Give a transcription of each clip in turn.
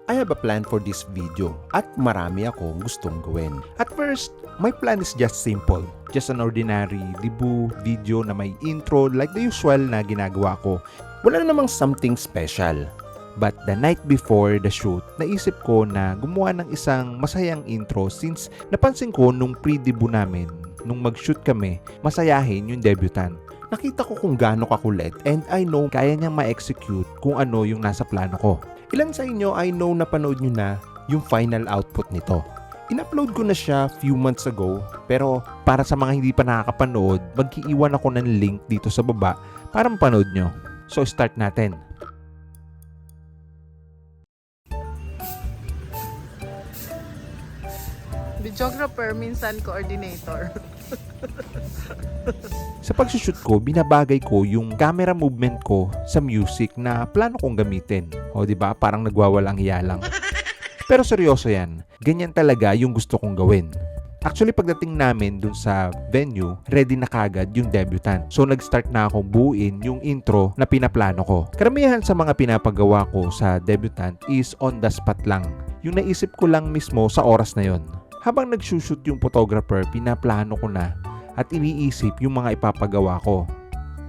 I have a plan for this video at marami akong gustong gawin. At first, my plan is just simple. Just an ordinary debut video na may intro like the usual na ginagawa ko. Wala namang something special. But the night before the shoot, naisip ko na gumawa ng isang masayang intro since napansin ko nung pre-debut namin, nung mag-shoot kami, masayahin yung debutant. Nakita ko kung gaano kakulit and I know kaya niyang ma-execute kung ano yung nasa plano ko. Ilan sa inyo I know napanood nyo na yung final output nito. In-upload ko na siya few months ago pero para sa mga hindi pa nakakapanood, magkiiwan ako ng link dito sa baba para mapanood nyo. So start natin. Videographer, minsan coordinator. Sa pagsushoot ko, binabagay ko yung camera movement ko sa music na plano kong gamitin. O diba, parang nagwawalang hiya lang. Pero seryoso yan, ganyan talaga yung gusto kong gawin. Actually, pagdating namin dun sa venue, ready na kagad yung debutant. So, nag-start na akong buuin yung intro na pinaplano ko. Karamihan sa mga pinapagawa ko sa debutant is on the spot lang. Yung naisip ko lang mismo sa oras na yon. Habang nagsushoot yung photographer, pinaplano ko na at iniisip yung mga ipapagawa ko.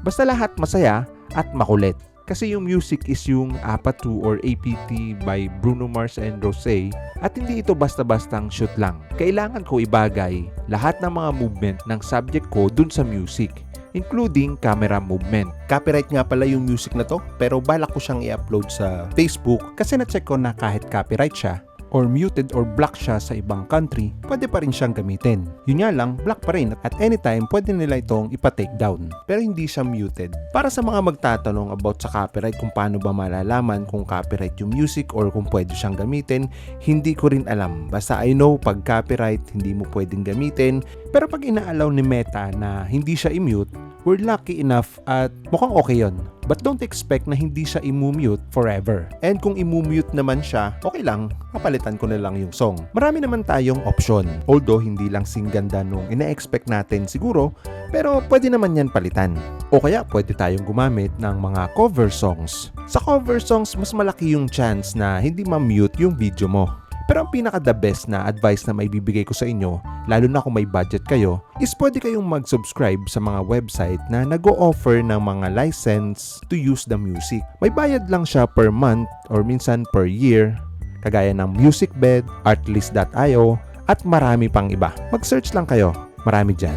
Basta lahat masaya at makulit. Kasi yung music is yung APA 2 or APT by Bruno Mars and Rosé at hindi ito basta-bastang shoot lang. Kailangan ko ibagay lahat ng mga movement ng subject ko dun sa music, including camera movement. Copyright nga pala yung music na to, pero balak ko siyang i-upload sa Facebook kasi na-check ko na kahit copyright siya, or muted or block siya sa ibang country, pwede pa rin siyang gamitin. Yun nga lang, block pa rin at anytime pwede nila itong ipa-take down. Pero hindi siya muted. Para sa mga magtatanong about sa copyright kung paano ba malalaman kung copyright yung music or kung pwede siyang gamitin, hindi ko rin alam. Basta I know pag copyright hindi mo pwedeng gamitin, pero pag ina-allow ni Meta na hindi siya i-mute, we're lucky enough at mukhang okay yun. But don't expect na hindi siya i-mute forever. And kung i-mute naman siya, okay lang, papalitan ko na lang yung song. Marami naman tayong option. Although hindi lang singganda nung ina-expect natin siguro, pero pwede naman yan palitan. O kaya pwede tayong gumamit ng mga cover songs. Sa cover songs, mas malaki yung chance na hindi ma-mute yung video mo. Pero ang pinaka-the best na advice na maibibigay ko sa inyo, lalo na kung may budget kayo, is pwede kayong mag-subscribe sa mga website na nag-o-offer ng mga license to use the music. May bayad lang siya per month or minsan per year, kagaya ng Musicbed, Artlist.io, at marami pang iba. Mag-search lang kayo. Marami dyan.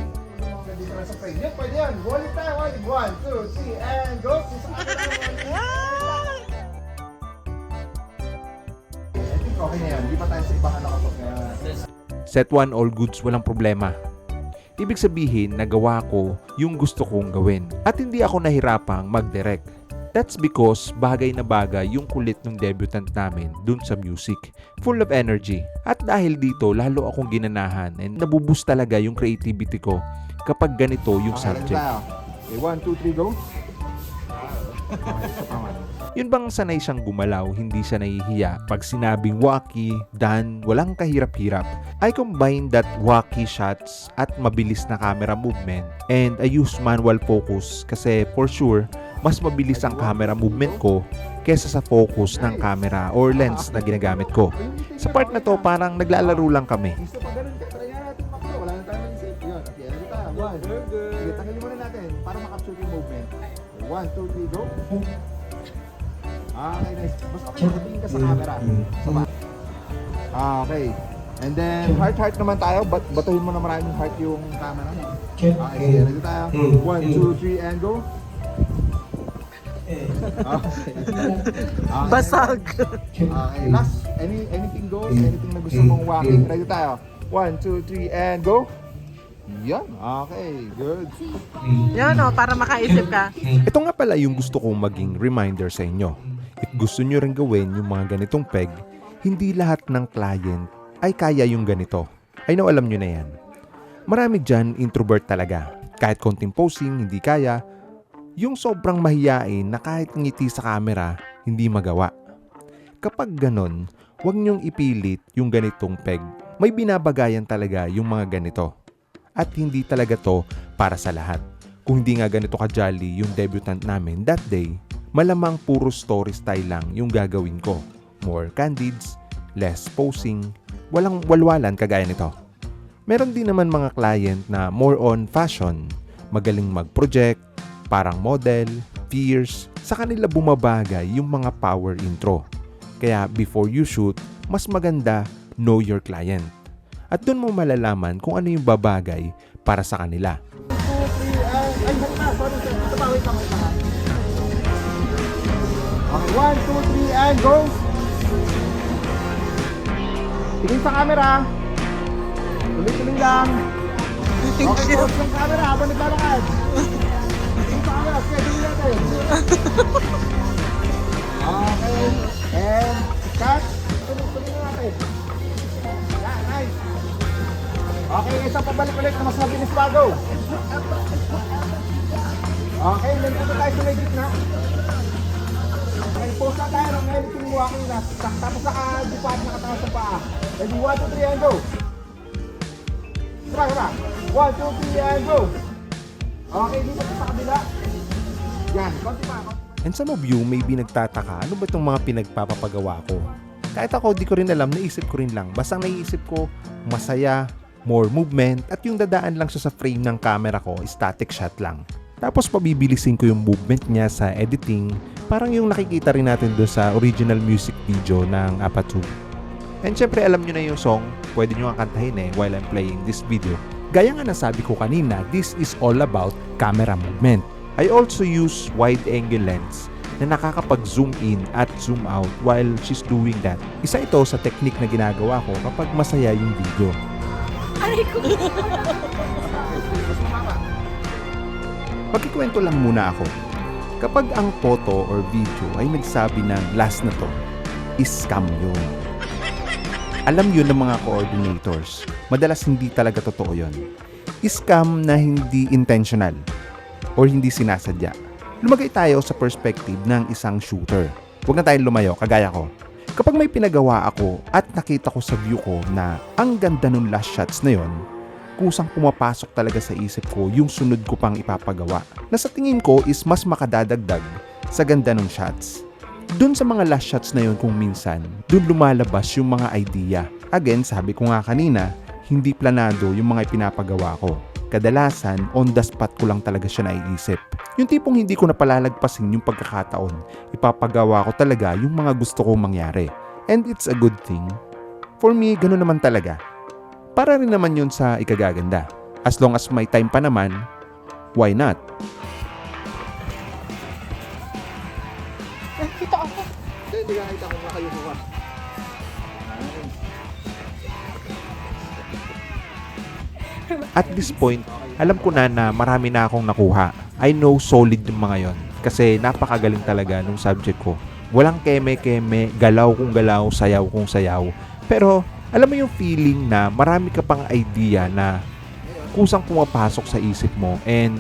Pwede yan. Wallet tayo. 1, 2, 3, and go. Okay na yan. Di pa tayo sa ibang ano ko. Set 1, all goods, walang problema. Ibig sabihin, nagawa ko yung gusto kong gawin. At hindi ako nahirapang mag-direct. That's because bagay na bagay yung kulit ng debutant namin dun sa music. Full of energy. At dahil dito, lalo akong ginanahan and nabuboost talaga yung creativity ko kapag ganito yung subject. Okay, 1, 2, 3, go. Yun bang sanay siyang gumalaw, hindi siya nahihiya. Pag sinabing wacky, done, walang kahirap-hirap, I combine that wacky shots at mabilis na camera movement and I use manual focus kasi for sure, mas mabilis ang camera movement ko kesa sa focus ng camera or lens na ginagamit ko. Sa part na to, parang naglalaro lang kami. Gusto pa ganun. Try nga natin makyo. Wala na tayo naisip. Yun. Okay, ano tayo? 1. Sige, tanggalin muna natin para makapsure yung movement. 1, 2, 3, go. Okay, nice. Basta okay, sabihin ka sa camera. Sama. Okay. And then, heart naman tayo. Batuhin mo na maraming heart yung camera. Okay, sige. Ready tayo. 1, 2, 3, and go. Okay. Basag. Okay, last. Anything goes? Anything na gusto mong walking? Ready tayo. 1, 2, 3, and go. Yan. Okay, good. Yan o, para makaisip ka. Ito nga pala yung gusto kong maging reminder sa inyo. If gusto nyo rin gawin yung mga ganitong peg, hindi lahat ng client ay kaya yung ganito. I know alam nyo na yan. Marami dyan introvert talaga. Kahit konting posing, hindi kaya. Yung sobrang mahiyain na kahit ngiti sa camera, hindi magawa. Kapag ganon, huwag nyong ipilit yung ganitong peg. May binabagayan talaga yung mga ganito. At hindi talaga to para sa lahat. Kung hindi nga ganito ka-jolly yung debutant namin that day, malamang puro story style lang yung gagawin ko. more candids, less posing, walang walwalan kagaya nito. Meron din naman mga client na more on fashion, magaling mag-project, parang model, fierce, sa kanila bumabagay yung mga power intro. Kaya before you shoot, mas maganda know your client. At doon mo malalaman kung ano yung babagay para sa kanila. Okay, 1, 2, 3, and go! Tingin sa camera. Tuloy-tuloy lang. Okay, close yung camera habang naglalakad. Tingin sa camera, schedule natin. Okay, and cut. Tuloy-tuloy natin. Yeah, nice. Okay, isang pabalik ulit na mas mabilis bago. Okay, nandito tayo sa may gitna. Okay, pause na tayo ng editing walking na. Tapos naka-dipat, nakatawa sa paa. Ready, 1, 2, 3, and go! Tara. 1, 2, 3, and go! Okay, dito sa kabila. Yan, konti pa. And some of you may be nagtataka, ano ba itong mga pinagpapagawa ko? Kahit ako, di ko rin alam, naisip ko rin lang. Basta naisip ko, masaya, more movement, at yung dadaan lang siya sa frame ng camera ko, static shot lang. Tapos pabibilisin ko yung movement niya sa editing, parang yung nakikita rin natin doon sa original music video ng Apatu. And syempre alam nyo na yung song, pwede nyo nga kantahin while I'm playing this video. Gaya nga nasabi ko kanina, this is all about camera movement. I also use wide angle lens na nakakapag-zoom in at zoom out while she's doing that. Isa ito sa technique na ginagawa ko kapag masaya yung video. Pagkikwento lang muna ako. Kapag ang photo or video ay nagsabi ng last na to, is scam yun. Alam yun ng mga coordinators. Madalas hindi talaga totoo yun. Scam na hindi intentional or hindi sinasadya. Lumagay tayo sa perspective ng isang shooter. Huwag na tayong lumayo, kagaya ko. Kapag may pinagawa ako at nakita ko sa view ko na ang ganda nung last shots na yun, kusang pumapasok talaga sa isip ko yung sunod ko pang ipapagawa na sa tingin ko is mas makadadagdag sa ganda ng shots. Doon sa mga last shots na yun kung minsan, doon lumalabas yung mga idea. Again, sabi ko nga kanina, hindi planado yung mga ipinapagawa ko. Kadalasan, on the spot ko lang talaga siya naiisip. Yung tipong hindi ko napalalagpasin yung pagkakataon, ipapagawa ko talaga yung mga gusto kong mangyari. And it's a good thing. For me, gano'n naman talaga. Para rin naman yun sa ikagaganda. As long as may time pa naman, why not? Kita ako. Hindi ka nakita kung nakayuko ka. At this point, alam ko na marami na akong nakuha. I know solid yung mga yon kasi napakagaling talaga nung subject ko. Walang keme-keme, galaw kung galaw, sayaw kung sayaw. Pero alam mo yung feeling na marami ka pang idea na kusang pumapasok sa isip mo, and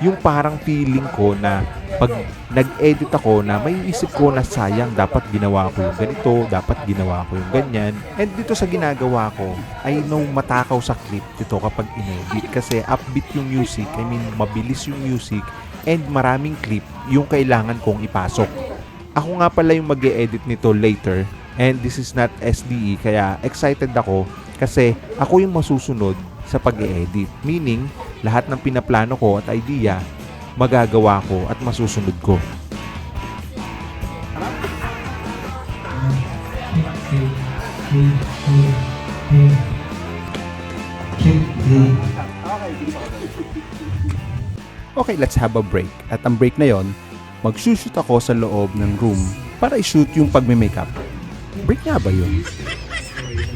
yung parang feeling ko na pag nag-edit ako na may isip ko na sayang, dapat ginawa ko yung ganito, dapat ginawa ko yung ganyan. And dito sa ginagawa ko, I know matakaw sa clip dito kapag in-edit kasi upbeat yung music, I mean mabilis yung music, and maraming clip yung kailangan kong ipasok. Ako nga pala yung mag-e-edit nito later, and this is not SDE, kaya excited ako kasi ako yung masusunod sa pag-e-edit. Meaning, lahat ng pinaplano ko at idea, magagawa ko at masusunod ko. Okay, let's have a break. At ang break na yon, mag-shoot ako sa loob ng room para i-shoot yung pagme-makeup. Break nga ba yun?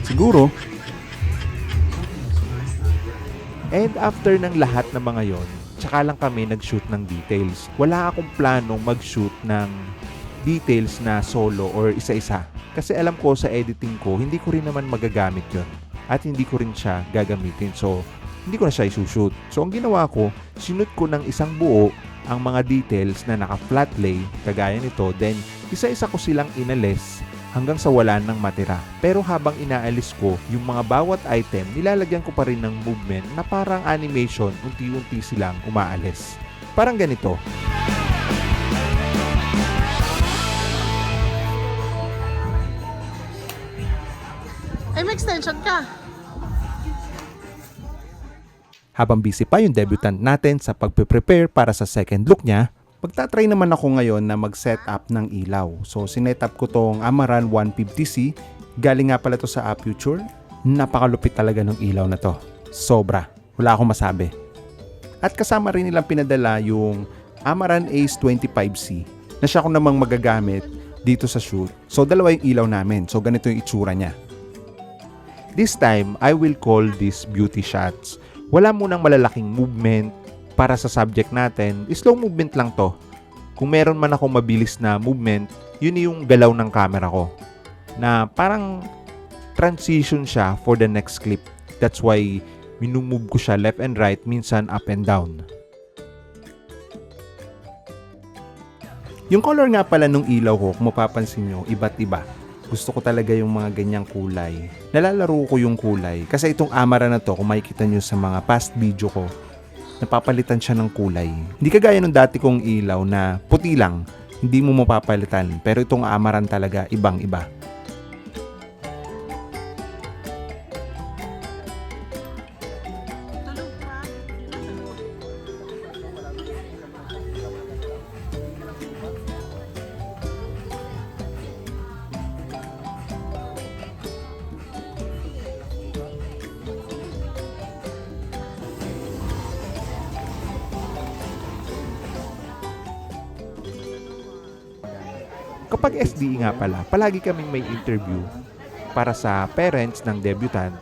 Siguro. And after ng lahat ng mga yon, tsaka lang kami nag-shoot ng details. Wala akong planong mag-shoot ng details na solo or isa-isa. Kasi alam ko sa editing ko, hindi ko rin naman magagamit yon at hindi ko rin siya gagamitin. So, hindi ko na siya isushoot. So, ang ginawa ko, sinut ko ng isang buo ang mga details na naka-flat lay, kagaya nito. Then, isa-isa ko silang inalis hanggang sa wala nang matira. Pero habang inaalis ko, yung mga bawat item, nilalagyan ko pa rin ng movement na parang animation, unti-unti silang umaalis. Parang ganito. Ay, may extension ka. Habang busy pa yung debutant natin sa pagpe-prepare para sa second look niya, magta-try naman ako ngayon na mag-set up ng ilaw. So, sinet up ko tong Amaran 150C. Galing nga pala to sa Aputure. Napakalupit talaga ng ilaw na to. Sobra. Wala akong masabi. At kasama rin nilang pinadala yung Amaran Ace 25C na siya ko namang magagamit dito sa shoot. So, dalawa yung ilaw namin. So, ganito yung itsura niya. This time, I will call these beauty shots. Wala munang malalaking movement para sa subject natin. Slow movement lang to. Kung meron man ako mabilis na movement, yun yung galaw ng camera ko. Na parang transition siya for the next clip. That's why minumove ko siya left and right, minsan up and down. Yung color nga pala nung ilaw ko, kung mapapansin nyo, iba't iba. Gusto ko talaga yung mga ganyang kulay. Nalalaro ko yung kulay. Kasi itong Amaran na to, kung makikita nyo sa mga past video ko, napapalitan siya ng kulay. Hindi kagaya nung dati kong ilaw na puti lang, hindi mo mapapalitan. Pero itong Amaran talaga, ibang-iba. Kapag SDE nga pala, palagi kaming may interview para sa parents ng debutant.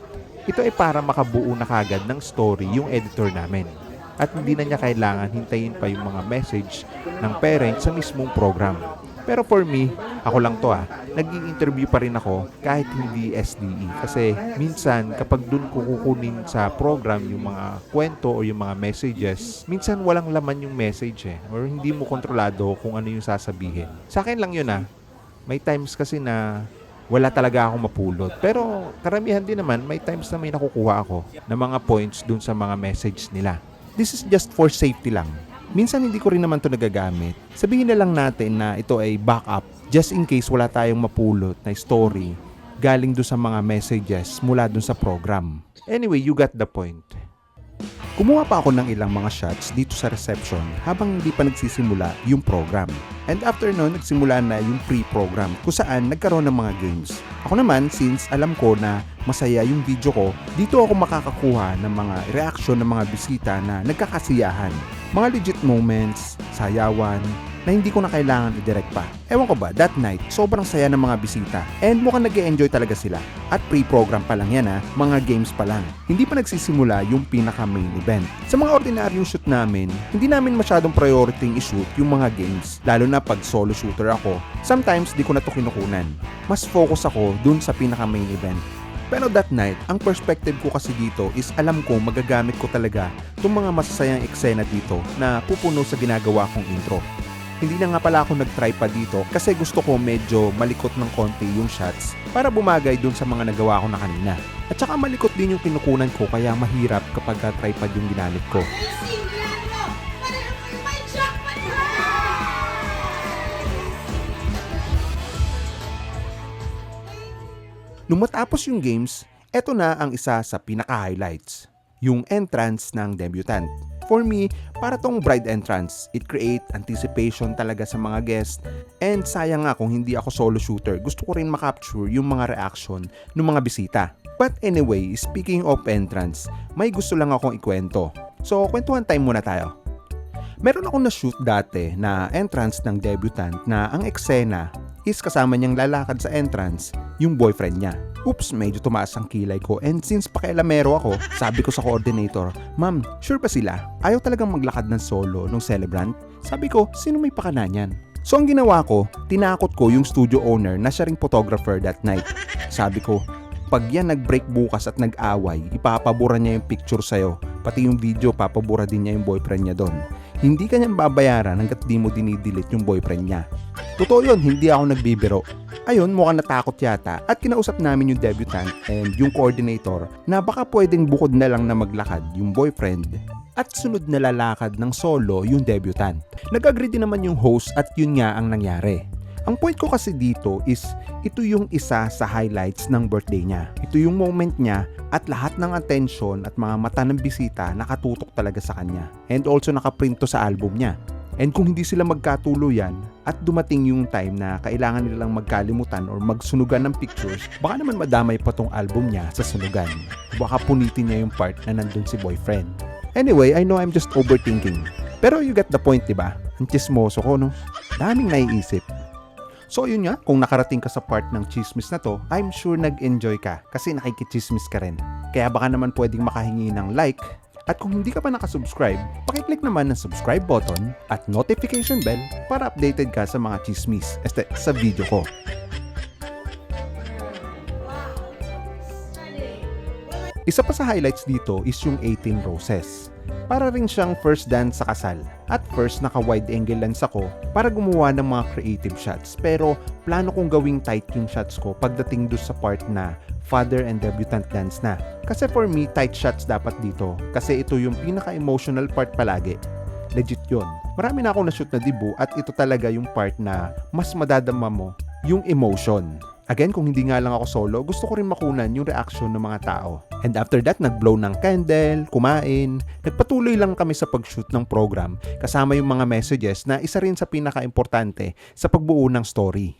Ito ay para makabuo na kagad ng story yung editor namin. At hindi na niya kailangan hintayin pa yung mga message ng parents sa mismong program. Pero for me, ako lang to nag-i-interview pa rin ako kahit hindi SDE. Kasi minsan kapag dun ko kukunin sa program yung mga kwento o yung mga messages, minsan walang laman yung message or hindi mo kontrolado kung ano yung sasabihin. Sa akin lang yun May times kasi na wala talaga akong mapulot. Pero karamihan din naman, may times na may nakukuha ako na mga points dun sa mga message nila. This is just for safety lang. Minsan hindi ko rin naman to nagagamit. Sabihin na lang natin na ito ay backup just in case wala tayong mapulot na story galing doon sa mga messages mula doon sa program. Anyway, you got the point. Kumuha pa ako ng ilang mga shots dito sa reception habang hindi pa nagsisimula yung program. And after nun, nagsimula na yung pre-program kung saan nagkaroon ng mga games. Ako naman, since alam ko na masaya yung video ko, dito ako makakakuha ng mga reaction ng mga bisita na nagkakasiyahan. Mga legit moments, sayawan, na hindi ko na kailangan i-direct pa. Ewan ko ba, that night, sobrang saya ng mga bisita. And mukhang nag-e-enjoy talaga sila. At pre-program pa lang yan mga games pa lang. Hindi pa nagsisimula yung pinaka-main event. Sa mga ordinaryong shoot namin, hindi namin masyadong priority i-shoot yung mga games. Lalo na pag solo shooter ako, sometimes di ko na to kinukunan. Mas focus ako dun sa pinaka-main event. Pero that night, ang perspective ko kasi dito is alam ko magagamit ko talaga itong mga masasayang eksena dito na pupuno sa ginagawa kong intro. Hindi na nga pala ako nag-tripod dito kasi gusto ko medyo malikot ng konti yung shots para bumagay dun sa mga nagawa ko na kanina. At saka malikot din yung kinukunan ko kaya mahirap kapag tripod yung ginamit ko. Nung matapos yung games, eto na ang isa sa pinaka-highlights. Yung entrance ng debutant. For me, para tong bride entrance, it create anticipation talaga sa mga guests and sayang nga kung hindi ako solo shooter, gusto ko rin makapture yung mga reaction ng mga bisita. But anyway, speaking of entrance, may gusto lang akong ikwento. So, kwentuhan time muna tayo. Meron akong na-shoot dati na entrance ng debutant na ang eksena is kasama niyang lalakad sa entrance yung boyfriend niya. Oops, medyo tumaas ang kilay ko and since pakialamero ako, sabi ko sa coordinator, "Ma'am, sure ba sila? Ayaw talagang maglakad ng solo nung celebrant?" Sabi ko, "Sino may pakana niyan?" So ang ginawa ko, tinakot ko yung studio owner na siya ring photographer that night. Sabi ko, pag yan nag-break bukas at nag-away, ipapabura niya yung picture sa'yo. Pati yung video, papabura din niya yung boyfriend niya doon. Hindi kanyang babayaran hanggat di mo dinidelete yung boyfriend niya. Totoo yun, hindi ako nagbibiro. Ayun, mukhang natakot yata at kinausap namin yung debutant and yung coordinator na baka pwedeng bukod na lang na maglakad yung boyfriend at sunod na lalakad ng solo yung debutant. Nag-agree din naman yung host at yun nga ang nangyari. Ang point ko kasi dito is ito yung isa sa highlights ng birthday niya. Ito yung moment niya at lahat ng attention at mga mata ng bisita nakatutok talaga sa kanya. And also nakaprinto sa album niya. And kung hindi sila magkatuluyan at dumating yung time na kailangan nilang magkalimutan or magsunugan ng pictures, baka naman madamay pa tong album niya sa sunugan. Baka punitin niya yung part na nandun si boyfriend. Anyway, I know I'm just overthinking. Pero you get the point, diba? Ang chismoso ko, no? Daming naiisip. So yun nga, kung nakarating ka sa part ng chismis na to, I'm sure nag-enjoy ka kasi nakikichismis ka rin. Kaya baka naman pwedeng makahingi ng like. At kung hindi ka pa nakasubscribe, pakiclick naman ng subscribe button at notification bell para updated ka sa mga chismis sa video ko. Isa pa sa highlights dito is yung 18 Roses. Para rin siyang first dance sa kasal. At first naka-wide angle lens ako para gumawa ng mga creative shots. Pero plano kong gawing tight yung shots ko pagdating doon sa part na father and debutant dance na. Kasi for me, tight shots dapat dito. Kasi ito yung pinaka-emotional part palagi. Legit yun. Marami na akong na-shoot na dibu at ito talaga yung part na mas madadama mo yung emotion. Again, kung hindi nga lang ako solo, gusto ko rin makunan yung reaction ng mga tao. And after that, nag-blow ng candle, kumain. Nagpatuloy lang kami sa pag-shoot ng program kasama yung mga messages na isa rin sa pinaka-importante sa pagbuo ng story.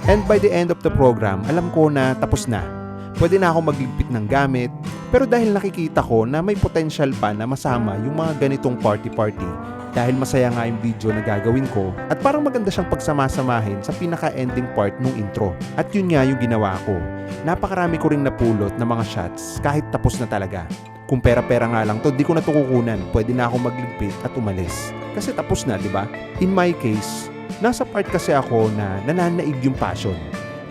And by the end of the program, alam ko na tapos na. Pwede na ako magligpit ng gamit, pero dahil nakikita ko na may potential pa na masama yung mga ganitong party-party, dahil masaya nga yung video na gagawin ko, at parang maganda siyang pagsamasamahin sa pinaka-ending part ng intro. At yun nga yung ginawa ko. Napakarami ko ring napulot na mga shots kahit tapos na talaga. Kung pera-pera nga lang to, di ko na to kukunan. Pwede na ako magligpit at umalis. Kasi tapos na, di ba? In my case, nasa part kasi ako na nananaig yung passion.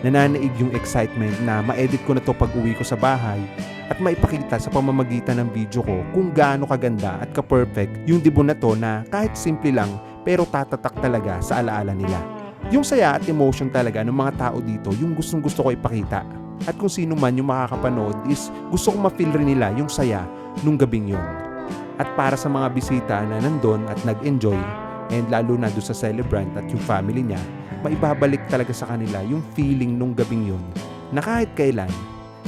Nananaig yung excitement na ma-edit ko na to pag uwi ko sa bahay at maipakita sa pamamagitan ng video ko kung gaano kaganda at ka-perfect yung debut na to na kahit simple lang pero tatatak talaga sa alaala nila. Yung saya at emotion talaga ng mga tao dito yung gustong gusto ko ipakita. At kung sino man yung makakapanood is gusto kong ma-feel rin nila yung saya nung gabing yun. At para sa mga bisita na nandun at nag-enjoy, and lalo na doon sa celebrant at yung family niya, maibabalik talaga sa kanila yung feeling nung gabing yun na kahit kailan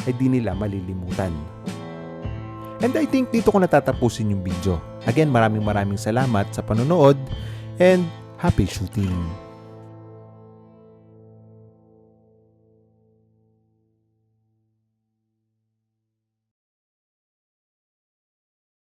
ay di nila malilimutan. And I think dito ko natatapusin yung video. Again, maraming salamat sa panonood and happy shooting!